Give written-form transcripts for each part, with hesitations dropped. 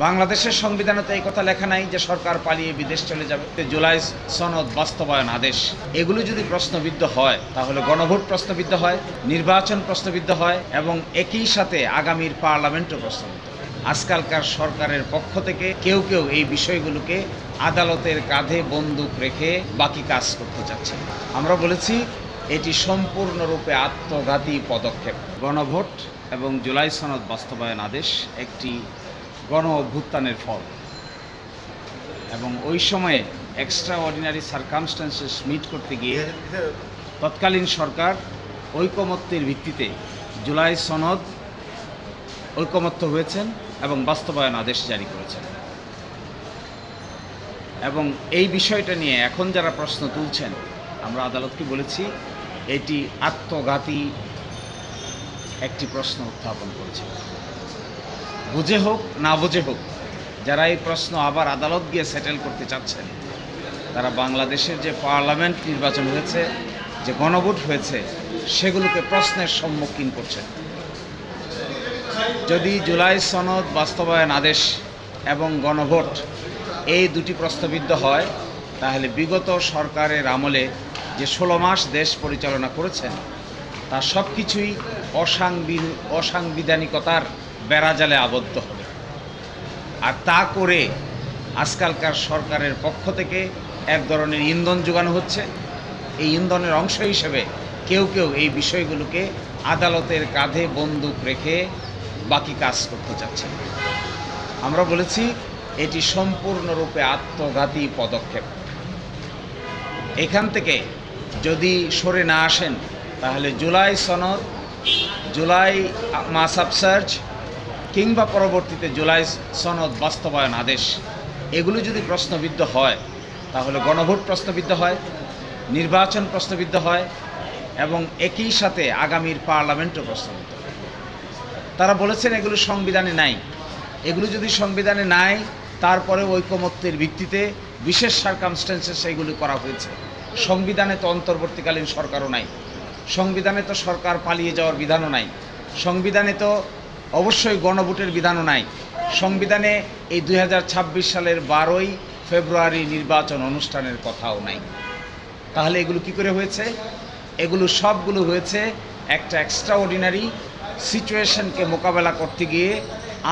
বাংলাদেশের সংবিধানে তো এই কথা লেখা নাই যে সরকার পালিয়ে বিদেশ চলে যাবে। জুলাই সনদ বাস্তবায়ন আদেশ এগুলো যদি প্রশ্নবিদ্ধ হয় তাহলে গণভোট প্রশ্নবিদ্ধ হয়, নির্বাচন প্রশ্নবিদ্ধ হয় এবং একই সাথে আগামীর পার্লামেন্টও প্রশ্নবিদ্ধ। আজকালকার সরকারের পক্ষ থেকে কেউ কেউ এই বিষয়গুলোকে আদালতের কাঁধে বন্দুক রেখে বাকি কাজ করতে চাচ্ছে। আমরা বলেছি এটি সম্পূর্ণরূপে আত্মঘাতী পদক্ষেপ। গণভোট এবং জুলাই সনদ বাস্তবায়ন আদেশ একটি গণ অভ্যুত্থানের ফল এবং ওই সময়ে এক্সট্রা অর্ডিনারি সার্কামস্ট্যান্সেস মিট করতে গিয়ে তৎকালীন সরকার ঐকমত্যের ভিত্তিতে জুলাই সনদ ঐকমত্য হয়েছেন এবং বাস্তবায়ন আদেশ জারি করেছেন। এবং এই বিষয়টা নিয়ে এখন যারা প্রশ্ন তুলছেন, আমরা আদালতকে বলেছি এটি আত্মঘাতী একটি প্রশ্ন উত্থাপন করেছে। বুঝে হোক না বুঝে হোক, যারা এই প্রশ্ন আবার আদালত গিয়ে সেটেল করতে চাচ্ছেন, তারা বাংলাদেশের যে পার্লামেন্ট নির্বাচন হয়েছে, যে গণভোট হয়েছে, সেগুলোকে প্রশ্নের সম্মুখীন করছেন। যদি জুলাই সনদ বাস্তবায়ন আদেশ এবং গণভোট এই দুটি প্রশ্নবিদ্ধ হয়, তাহলে বিগত সরকারের আমলে যে 16 মাস দেশ পরিচালনা করেছেন তা সব কিছুই অসাংবিধানিকতার বেড়াজালে আবদ্ধ হবে। আর তা করে আজকালকার সরকারের পক্ষ থেকে এক ধরনের ইন্ধন যোগানো হচ্ছে। এই ইন্ধনের অংশ হিসেবে কেউ কেউ এই বিষয়গুলোকে আদালতের কাঁধে বন্দুক রেখে বাকি কাজ করতে চাচ্ছে। আমরা বলেছি এটি সম্পূর্ণরূপে আত্মঘাতী পদক্ষেপ। এখান থেকে যদি সরে না আসেন তাহলে জুলাই সনদ, জুলাই মাস আপসার্জ কিংবা পরবর্তীতে জুলাই সনদ বাস্তবায়ন আদেশ এগুলো যদি প্রশ্নবিদ্ধ হয় তাহলে গণভোট প্রশ্নবিদ্ধ হয়, নির্বাচন প্রশ্নবিদ্ধ হয় এবং একই সাথে আগামীর পার্লামেন্টও প্রশ্নবিদ্ধ। তারা বলেছেন এগুলো সংবিধানে নাই। এগুলো যদি সংবিধানে নাই, তারপরে ঐকমত্যের ভিত্তিতে বিশেষ সার্কামস্ট্যান্সেস এগুলি করা হয়েছে। সংবিধানে তো অন্তর্বর্তীকালীন সরকারও নাই, সংবিধানে তো সরকার পালিয়ে যাওয়ার বিধানও নাই, সংবিধানে তো অবশ্যই গণভোটের বিধানও নাই, সংবিধানে এই 2026 সালের 12ই ফেব্রুয়ারি নির্বাচন অনুষ্ঠানের কথাও নাই। তাহলে এগুলো কি করে হয়েছে? এগুলো সবগুলো হয়েছে একটা এক্সট্রা অর্ডিনারি সিচুয়েশনকে মোকাবেলা করতে গিয়ে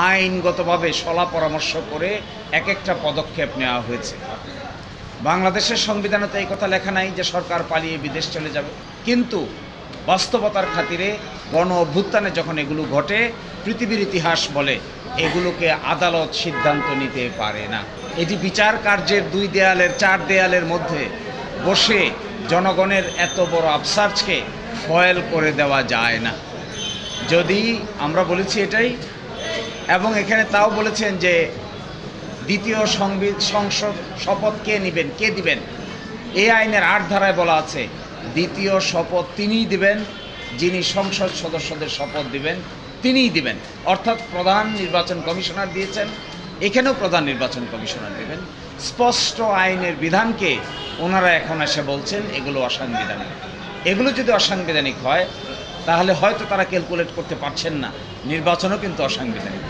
আইনগতভাবে সলা পরামর্শ করে এক একটা পদক্ষেপ নেওয়া হয়েছে। বাংলাদেশের সংবিধানে তো এই কথা লেখা নাই যে সরকার পালিয়ে বিদেশ চলে যাবে, কিন্তু বাস্তবতার খাতিরে গণ অভ্যুত্থানে যখন এগুলো ঘটে, পৃথিবীর ইতিহাস বলে এগুলোকে আদালত সিদ্ধান্ত নিতে পারে না। এটি বিচার কার্যের 2 দেয়ালের 4 দেয়ালের মধ্যে বসে জনগণের এত বড় আপসার্জকে ফয়েল করে দেওয়া যায় না। যদি আমরা বলেছি এটাই, এবং এখানে তাও বলেছেন যে দ্বিতীয় সংসদ শপথ কে নেবেন, কে দিবেন? এই আইনের 8 ধারায় বলা আছে দ্বিতীয় শপথ তিনিই দিবেন, যিনি সংসদ সদস্যদের শপথ দিবেন তিনিই দিবেন। অর্থাৎ প্রধান নির্বাচন কমিশনার দিয়েছেন, এখানেও প্রধান নির্বাচন কমিশনার দেবেন। স্পষ্ট আইনের বিধানকে ওনারা এখন এসে বলছেন এগুলো অসাংবিধানিক। এগুলো যদি অসাংবিধানিক হয় তাহলে হয়তো তারা ক্যালকুলেট করতে পারছেন না নির্বাচনও কিন্তু অসাংবিধানিক।